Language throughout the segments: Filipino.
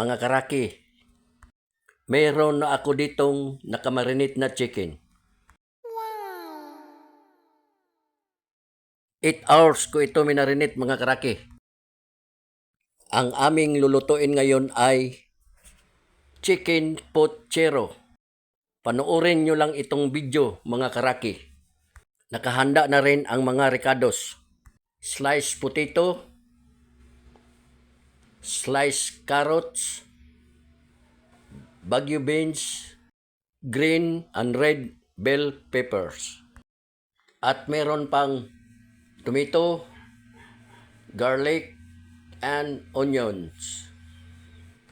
mga karaki, mayroon na ako ditong nakamarinate na chicken. 8 hours ko ito minarinate mga karaki. Ang aming lulutuin ngayon ay chicken pochero. Panoorin nyo lang itong video mga karaki. Nakahanda na rin ang mga ricados. Sliced potato, sliced carrots, bagu beans, green and red bell peppers. At meron pang tomato, garlic, and onions.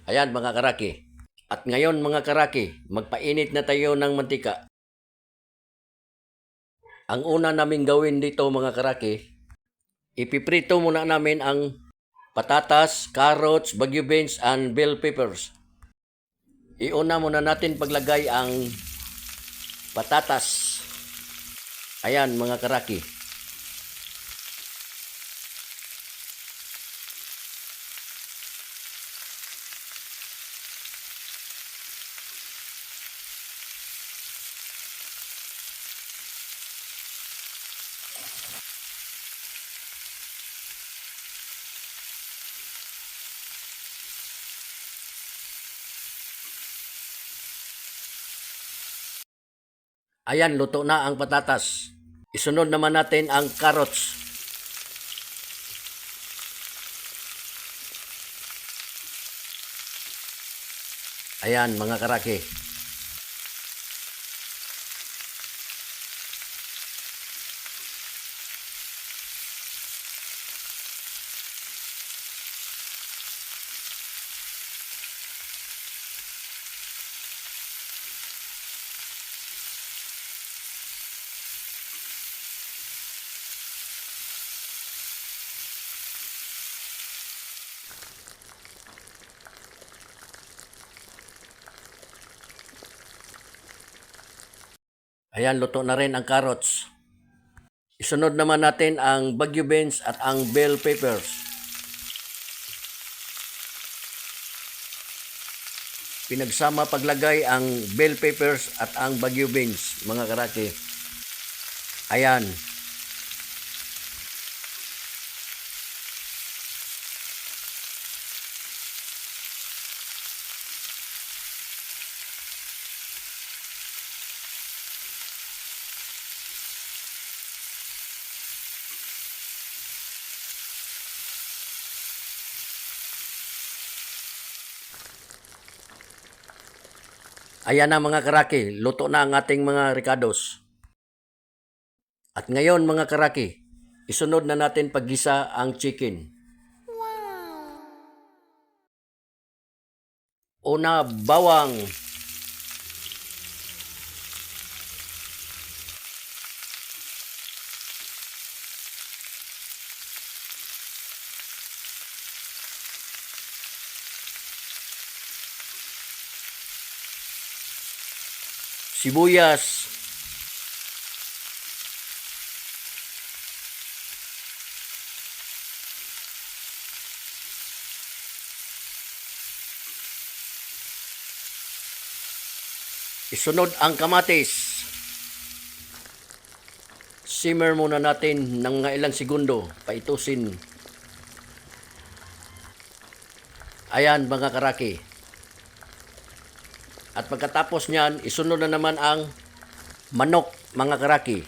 Ayan mga karaki. At ngayon mga karaki, magpainit na tayo ng mantika. Ang una naming gawin dito mga karaki, ipiprito muna namin ang patatas, carrots, bagu beans, and bell peppers. Iuna muna natin paglagay ang patatas. Ayan mga karaki. Ayan, luto na ang patatas. Isunod naman natin ang carrots. Ayan mga karaki. Ayan, luto na rin ang carrots. Isunod naman natin ang bagu beans at ang bell peppers. Pinagsama paglagay ang bell peppers at ang bagu beans, mga karaki. Ayan. Ayan na mga karaki, luto na ang ating mga ricados. At ngayon mga karaki, isunod na natin paggisa ang chicken. Una, bawang. Sibuyas. Isunod ang kamatis. Simmer muna natin ng mga ilang segundo, paitusin. Ayan mga karaki. At pagkatapos niyan, isunod na naman ang manok mga karaki.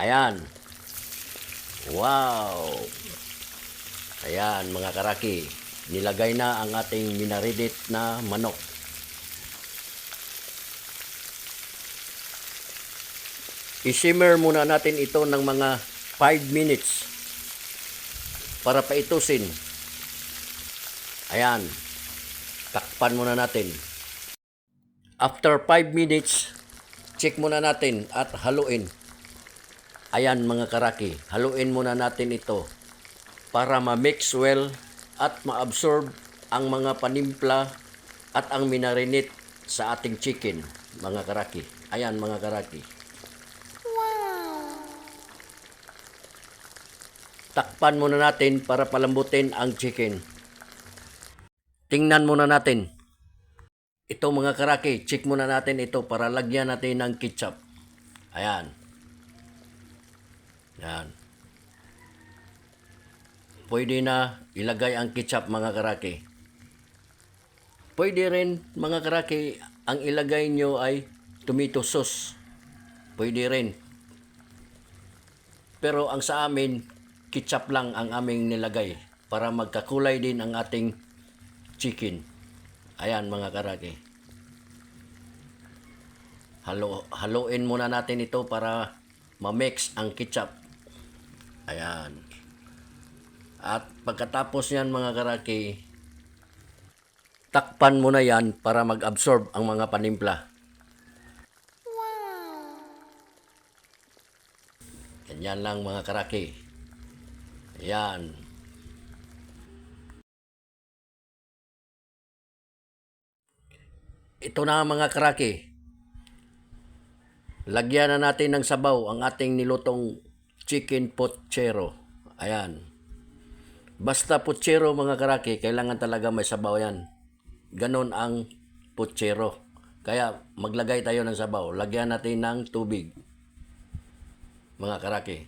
Ayan. Wow. Ayan mga karaki. Nilagay na ang ating minarinate na manok. I-simmer muna natin ito ng mga 5 minutes para paitusin. Ayan. Takpan muna natin. After 5 minutes, check muna natin at haluin. Ayan mga karaki, haluin muna natin ito para ma-mix well at ma-absorb ang mga panimpla at ang minarinate sa ating chicken, mga karaki. Ayan mga karaki. Takpan muna natin para palambutin ang chicken. Tingnan muna natin. Ito mga karaki, check muna natin ito para lagyan natin ng ketchup. Ayan. Yan. Pwede na ilagay ang ketchup mga karaki. Pwede rin mga karaki, ang ilagay nyo ay tomato sauce. Pwede rin. Pero ang sa amin, ketchup lang ang aming nilagay para magkakulay din ang ating chicken. Ayan mga karaki. Haluin muna natin ito para ma-mix ang ketchup. Ayan. At pagkatapos yan mga karaki, takpan mo na yan para mag-absorb ang mga panimpla. Ganyan lang mga karaki. Ayan. Ito na mga karaki. Lagyan na natin ng sabaw ang ating nilutong chicken pochero. Ayan. Basta pochero mga karaki, kailangan talaga may sabaw yan. Ganon ang pochero. Kaya maglagay tayo ng sabaw. Lagyan natin ng tubig. Mga karaki.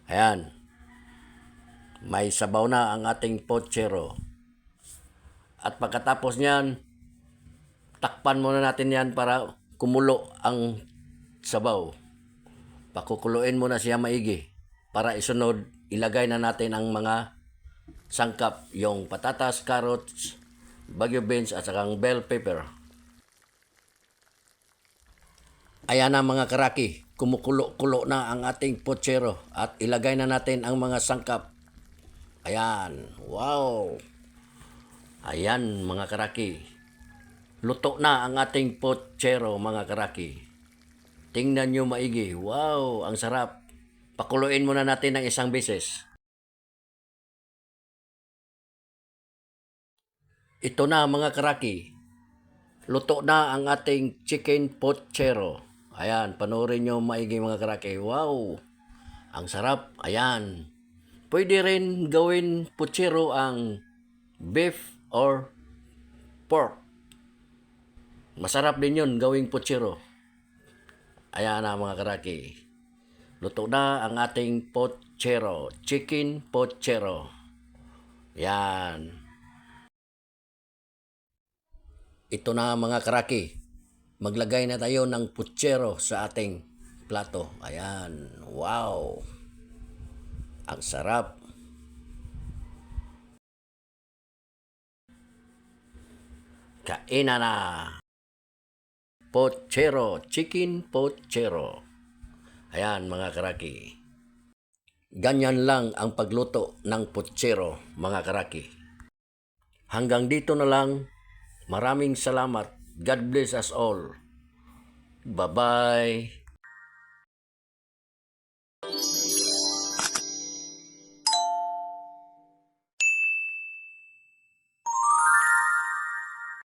Ayan. May sabaw na ang ating pochero. At pagkatapos niyan, takpan muna natin yan para kumulo ang sabaw. Pakukuluin muna siya maigi. Para isunod, ilagay na natin ang mga sangkap. Yung patatas, carrots, bagyo beans at saka bell pepper. Ayan na mga karaki. Kumukulo-kulo na ang ating pochero. At ilagay na natin ang mga sangkap. Ayan. Wow! Ayan mga karaki. Luto na ang ating pochero mga karaki. Tingnan nyo maigi. Wow, ang sarap. Pakuluin muna natin ng isang beses. Ito na mga karaki. Luto na ang ating chicken pochero. Ayan, panoorin nyo maigi mga karaki. Wow, ang sarap. Ayan. Pwede rin gawin pochero ang beef or pork. Masarap din yun gawing pochero. Ayan na mga karaki. Luto na ang ating pochero. Chicken pochero. Yan. Ito na mga karaki. Maglagay na tayo ng pochero sa ating plato. Ayan. Wow. Ang sarap. Kainan na. Pochero. Chicken pochero. Ayan mga karaki. Ganyan lang ang pagluto ng pochero mga karaki. Hanggang dito na lang. Maraming salamat. God bless us all. Bye-bye.